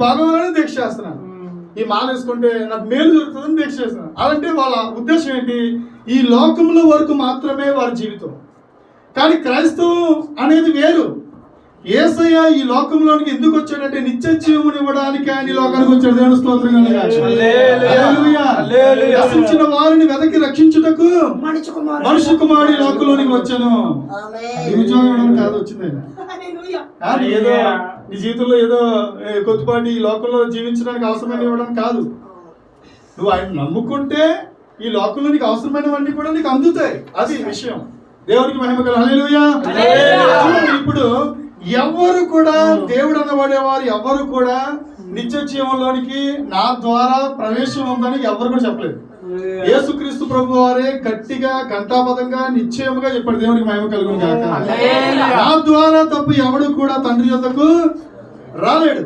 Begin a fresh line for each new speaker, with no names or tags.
బాగోవాలని దీక్ష చేస్తున్నాను, ఈ మాల వేసుకుంటే నాకు మేలు జరుగుతుందని దీక్ష చేస్తున్నాను. అలాంటే వాళ్ళ ఉద్దేశం ఏంటి? ఈ లోకంలో వరకు మాత్రమే వారి జీవితం. కానీ క్రైస్తవం అనేది వేరు. యేసయ్య ఈ లోకంలోనికి ఎందుకు వచ్చాడంటే నిత్య జీవమును ఇవ్వడానికి ఆయన ఈ లోకానికి వచ్చాడు. దేవుని స్తోత్రం నశించిన వారిని వెదకి రక్షించుటకు మనుష్య కుమారుడు ఈ లోకంలోనికి వచ్చాను. ఉద్యోగం ఇవ్వడం కాదు వచ్చింది ఆయన. ఏదో నీ జీవితంలో ఏదో కొద్దిపాటి ఈ లోకంలో జీవించడానికి అవసరమైన ఇవ్వడం కాదు. నువ్వు ఆయన నమ్ముకుంటే ఈ లోకంలో నీకు అవసరమైనవన్నీ కూడా నీకు అందుతాయి. అది విషయం. దేవునికి మహిమ కలుగును. హల్లెలూయా. ఇప్పుడు ఎవరు కూడా దేవుడు అనబడేవారు ఎవరు కూడా నిత్య జీవంలోనికి నా ద్వారా ప్రవేశం ఉందని ఎవరు కూడా చెప్పలేదు. యేసుక్రీస్తు ప్రభు వారే గట్టిగా ఘంటాపదంగా నిశ్చయముగా చెప్పాడు. దేవునికి మహిమ కలుగును గాక. నా ద్వారా తప్ప ఎవడు కూడా తండ్రి యొద్దకు రాలేడు.